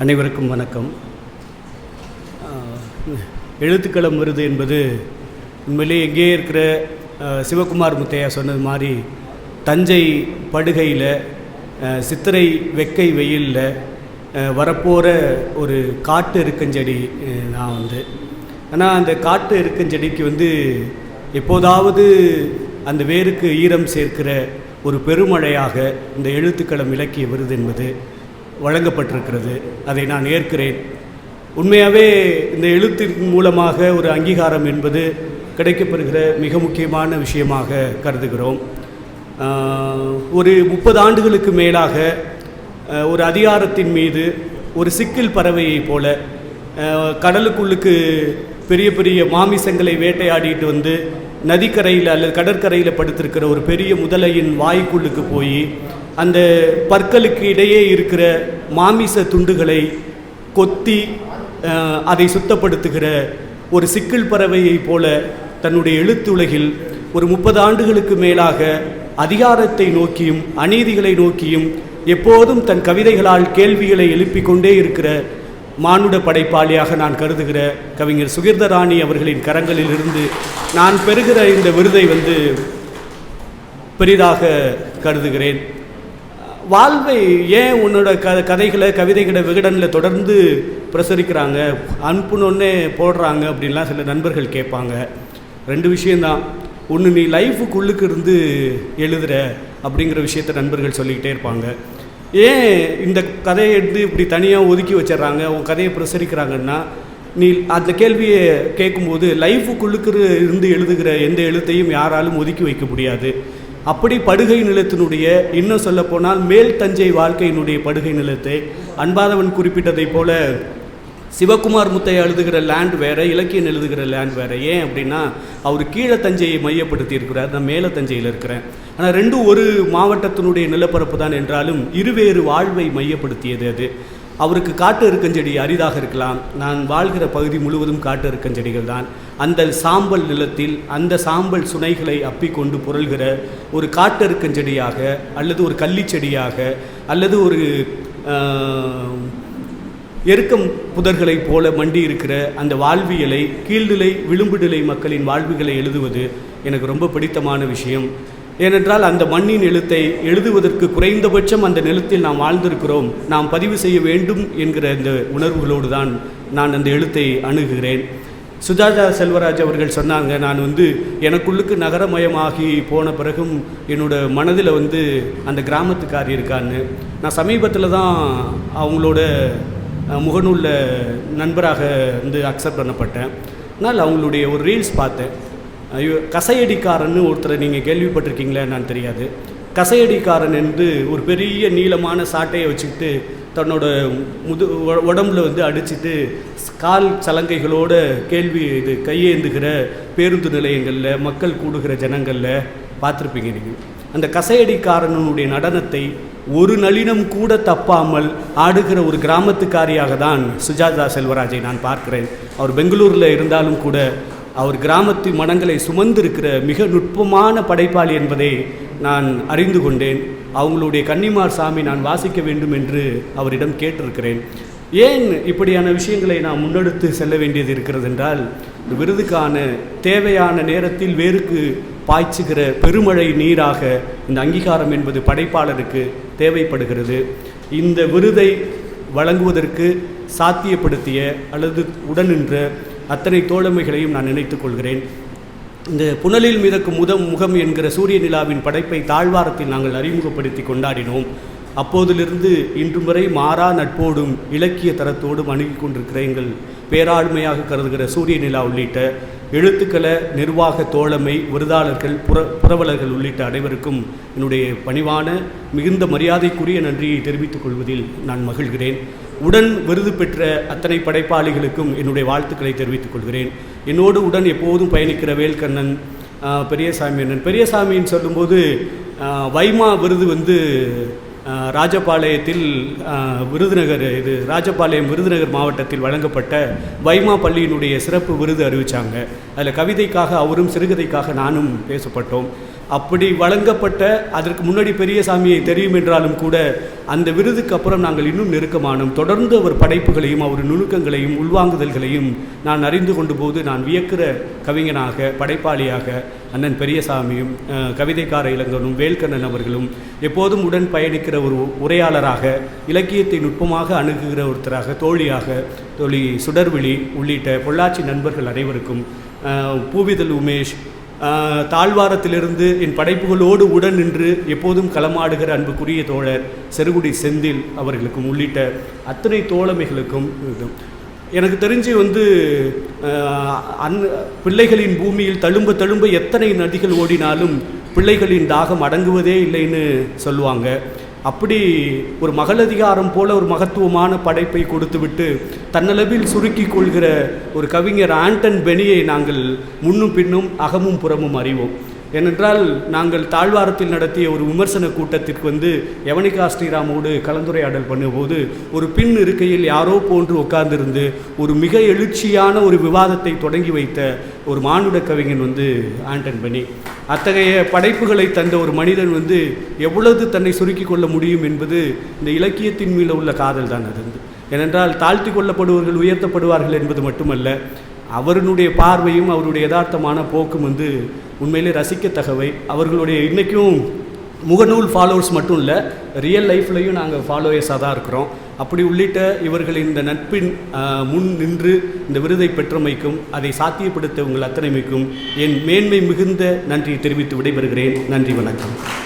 அனைவருக்கும் வணக்கம். எழுத்துக்களம் விருது என்பது உண்மையிலே எங்கே இருக்கிற சிவகுமார் முத்தையா சொன்னது மாதிரி தஞ்சை படுகையில் சித்திரை வெக்கை வெயிலில் வரப்போகிற ஒரு காட்டு இருக்கஞ்செடி. ஆனால் அந்த காட்டு இருக்கஞ்செடிக்கு எப்போதாவது அந்த வேருக்கு ஈரம் சேர்க்கிற ஒரு பெருமழையாக இந்த எழுத்துக்களம் இலக்கிய விருது என்பது வழங்கப்பட்டிருக்கிறது. அதை நான் ஏற்கிறேன். உண்மையாகவே இந்த எழுத்தின் மூலமாக ஒரு அங்கீகாரம் என்பது கிடைக்கப்பெறுகிற மிக முக்கியமான விஷயமாக கருதுகிறோம். ஒரு 30 ஆண்டுகளுக்கு மேலாக ஒரு அதிகாரத்தின் மீது ஒரு சிக்கில் பறவையைப் போல கடலுக்குள்ளுக்கு பெரிய பெரிய மாமிசங்களை வேட்டையாடிட்டு நதிக்கரையில் அல்லது கடற்கரையில் படுத்திருக்கிற ஒரு பெரிய முதலையின் வாய்க்குள்ளுக்கு போய் அந்த பற்களுக்கு இடையே இருக்கிற மாமிச துண்டுகளை கொத்தி அதை சுத்தப்படுத்துகிற ஒரு சிக்கில் பறவையைப் போல தன்னுடைய எழுத்துலகில் ஒரு 30 ஆண்டுகளுக்கு மேலாக அதிகாரத்தை நோக்கியும் அநீதிகளை நோக்கியும் எப்போதும் தன் கவிதைகளால் கேள்விகளை எழுப்பிக் கொண்டே இருக்கிற மானுட படைப்பாளியாக நான் கருதுகிற கவிஞர் சுகிர்தராணி அவர்களின் கரங்களிலிருந்து நான் பெறுகிற இந்த விருதை பெரிதாக கருதுகிறேன். வாழ்வை ஏன் உன்னோட கவிதைகளை விகடனில் தொடர்ந்து பிரசரிக்கிறாங்க, அனுப்புனொன்னே போடுறாங்க அப்படின்லாம் சில நண்பர்கள் கேட்பாங்க. 2 விஷயந்தான். ஒன்று, நீ லைஃபுக்குள்ளுக்கு இருந்து எழுதுகிற அப்படிங்கிற விஷயத்த நண்பர்கள் சொல்லிக்கிட்டே இருப்பாங்க. ஏன் இந்த கதையை இப்படி தனியாக ஒதுக்கி வச்சிட்றாங்க, உன் கதையை பிரசரிக்கிறாங்கன்னா, நீ அந்த கேள்வியை கேட்கும்போது லைஃபுக்குள்ளுக்கு இருந்து எழுதுகிற எந்த எழுத்தையும் யாராலும் ஒதுக்கி வைக்க முடியாது. அப்படி படுகை நிலத்தினுடைய, இன்னும் சொல்லப்போனால் மேல் தஞ்சை வாழ்க்கையினுடைய படுகை நிலத்தை அன்பாதவன் குறிப்பிட்டதை போல சிவகுமார் முத்தையா எழுதுகிற லேண்ட் வேறு, இலக்கியம் எழுதுகிற லேண்ட் வேறு. ஏன் அப்படின்னா அவர் கீழே தஞ்சையை மையப்படுத்தி இருக்கிறார், நான் மேலே தஞ்சையில் இருக்கிறேன். ஆனால் 2 ஒரு மாவட்டத்தினுடைய நிலப்பரப்பு தான் என்றாலும் இருவேறு வாழ்வை மையப்படுத்தியது அது. அவருக்கு காட்டு இருக்கஞ்செடி அரிதாக இருக்கலாம், நான் வாழ்கிற பகுதி முழுவதும் காட்டு இருக்கஞ்செடிகள் தான். அந்த சாம்பல் நிலத்தில் அந்த சாம்பல் சுனைகளை அப்பிக்கொண்டு புரள்கிற ஒரு காட்டு இருக்கஞ்செடியாக அல்லது ஒரு கள்ளிச்செடியாக அல்லது ஒரு எருக்கம் புதர்களைப் போல மண்டி இருக்கிற அந்த வாழ்வியலை, கீழ்நிலை விளிம்புநிலை மக்களின் வாழ்வுகளை எழுதுவது எனக்கு ரொம்ப பிடித்தமான விஷயம். ஏனென்றால் அந்த மண்ணின் எழுத்தை எழுதுவதற்கு குறைந்தபட்சம் அந்த நிலத்தில் நாம் வாழ்ந்திருக்கிறோம், நாம் பதிவு செய்ய வேண்டும் என்கிற இந்த உணர்வுகளோடு தான் நான் அந்த எழுத்தை அணுகுகிறேன். சுஜாதா செல்வராஜ் அவர்கள் சொன்னாங்க, நான் எனக்குள்ளுக்கு நகரமயமாகி போன பிறகும் என்னோட மனதில் அந்த கிராமத்துக்காரி இருக்கான்னு. நான் சமீபத்தில் தான் அவங்களோட முகநூலில் நண்பராக அக்செப்ட் பண்ணப்பட்டேன். ஆனால் அவங்களுடைய ஒரு ரீல்ஸ் பார்த்தேன். கசையடிக்காரன்னு ஒருத்தரை நீங்கள் கேள்விப்பட்டிருக்கீங்களே நான் தெரியாது. கசையடிக்காரன் என்று ஒரு பெரிய நீளமான சாட்டையை வச்சுக்கிட்டு தன்னோட உடம்புல அடிச்சுட்டு கால் சலங்கைகளோட கையேந்துகிற பேருந்து நிலையங்களில் மக்கள் கூடுகிற ஜனங்களில் பார்த்துருப்பீங்க நீங்கள். அந்த கசையடிக்காரனுடைய நடனத்தை ஒரு நளினம் கூட தப்பாமல் ஆடுகிற ஒரு கிராமத்துக்காரியாக தான் சுஜாதா செல்வராஜை நான் பார்க்கிறேன். அவர் பெங்களூரில் இருந்தாலும் கூட அவர் கிராமத்து மனங்களை சுமந்திருக்கிற மிக நுட்பமான படைப்பாளி என்பதை நான் அறிந்து கொண்டேன். அவங்களுடைய கன்னிமார் சாமி நான் வாசிக்க வேண்டும் என்று அவரிடம் கேட்டிருக்கிறேன். ஏன் இப்படியான விஷயங்களை நாம் முன்னெடுத்து செல்ல வேண்டியது இருக்கிறது என்றால், இந்த விருதுக்கான தேவையான நேரத்தில் வேருக்கு பாய்ச்சுகிற பெருமழை நீராக இந்த அங்கீகாரம் என்பது படைப்பாளருக்கு தேவைப்படுகிறது. இந்த விருதை வழங்குவதற்கு சாத்தியப்படுத்திய அல்லது உடனின்ற அத்தனை தோழமைகளையும் நான் நினைத்துக் கொள்கிறேன். இந்த புனலில் மிதக்கும் முகம் என்கிற சூரிய நிலாவின் படைப்பை தாழ்வாரத்தில் நாங்கள் அறிமுகப்படுத்தி கொண்டாடினோம். அப்போதிலிருந்து இன்று வரை மாறா நட்போடும் இலக்கிய தரத்தோடும் அணுகி கொண்டிருக்கிற எங்கள் பேராண்மையாக கருதுகிற சூரிய நிலா உள்ளிட்ட எழுத்துக்கள நிர்வாக தோழமை விருதாளர்கள் புரவலர்கள் உள்ளிட்ட அனைவருக்கும் என்னுடைய பணிவான மிகுந்த மரியாதைக்குரிய நன்றியை தெரிவித்துக் கொள்வதில் நான் மகிழ்கிறேன். உடன் விருது பெற்ற அத்தனை படைப்பாளிகளுக்கும் என்னுடைய வாழ்த்துக்களை தெரிவித்துக் கொள்கிறேன். என்னோடு உடன் எப்போதும் பயணிக்கிற வேல்கண்ணன், பெரியசாமி அண்ணன். பெரியசாமின்னு சொல்லும்போது வைமா விருது ராஜபாளையத்தில் ராஜபாளையம் விருதுநகர் மாவட்டத்தில் வழங்கப்பட்ட வைமா பள்ளியினுடைய சிறப்பு விருது அறிவித்தாங்க. அதில் கவிதைக்காக அவரும் சிறுகதைக்காக நானும் பேசப்பட்டோம். அப்படி வழங்கப்பட்ட அதற்கு முன்னாடி பெரியசாமியை தெரியும் என்றாலும் கூட அந்த விருதுக்கு அப்புறம் நாங்கள் இன்னும் நெருக்கமானோம். தொடர்ந்து அவர் படைப்புகளையும் அவர் நுணுக்கங்களையும் உள்வாங்குதல்களையும் நான் அறிந்து கொண்டு போது நான் வியக்கிற கவிஞனாக படைப்பாளியாக அண்ணன் பெரியசாமியும் கவிதைக்கார இளங்கனும் வேல்கண்ணன் அவர்களும் எப்போதும் உடன் பயணிக்கிற ஒரு உரையாளராக இலக்கியத்தை நுட்பமாக அணுகுகிற ஒருத்தராக தோழி சுடர்விழி உள்ளிட்ட பொள்ளாச்சி நண்பர்கள் அனைவருக்கும் பூவிதழ் உமேஷ் தாழ்வாரத்திலிருந்து என் படைப்புகளோடு உடன் நின்று எப்போதும் களமாடுகிற அன்புக்குரிய தோழர் செருகுடி செந்தில் அவர்களுக்கும் உள்ளிட்ட அத்தனை தோழமைகளுக்கும் எனக்கு தெரிஞ்சு பிள்ளைகளின் பூமியில் தழும்ப எத்தனை நதிகள் ஓடினாலும் பிள்ளைகளின் தாகம் அடங்குவதே இல்லைன்னு சொல்லுவாங்க. அப்படி ஒரு மகளதிகாரம் போல ஒரு மகத்துவமான படைப்பை கொடுத்துவிட்டு தன்னளவில் சுருக்கி கொள்கிற ஒரு கவிஞர் ஆண்டன் பெனியை நாங்கள் முன்னும் பின்னும் அகமும் புறமும் அறிவோம். ஏனென்றால் நாங்கள் தாழ்வாரத்தில் நடத்திய ஒரு விமர்சன கூட்டத்திற்கு யவனிகா ஸ்ரீராமோடு கலந்துரையாடல் பண்ணும்போது ஒரு பின் இருக்கையில் யாரோ போன்று உட்கார்ந்திருந்து ஒரு மிக எழுச்சியான ஒரு விவாதத்தை தொடங்கி வைத்த ஒரு மானுட கவிஞன் ஆண்டன் பெனி. அத்தகைய படைப்புகளை தந்த ஒரு மனிதன் எவ்வளவு தன்னை சுருக்கி கொள்ள முடியும் என்பது இந்த இலக்கியத்தின் மீது உள்ள காதல் தான். அது ஏனென்றால் தாழ்த்தி கொள்ளப்படுவர்கள் உயர்த்தப்படுவார்கள் என்பது மட்டுமல்ல, அவருடைய பார்வையும் அவருடைய யதார்த்தமான போக்கும் உண்மையிலே ரசிக்கத்தகவை. அவர்களுடைய இன்றைக்கும் முகநூல் ஃபாலோவர்ஸ் மட்டும் இல்லை, ரியல் லைஃப்லையும் நாங்கள் ஃபாலோவர்ஸாக தான் இருக்கிறோம். அப்படி உள்ளிட்ட இவர்கள் இந்த நட்பின் முன் நின்று இந்த விருதை பெற்றமைக்கும் அதை சாத்தியப்படுத்த உங்கள் அத்தனைமைக்கும் என் மேன்மை மிகுந்த நன்றியை தெரிவித்து விடைபெறுகிறேன். நன்றி, வணக்கம்.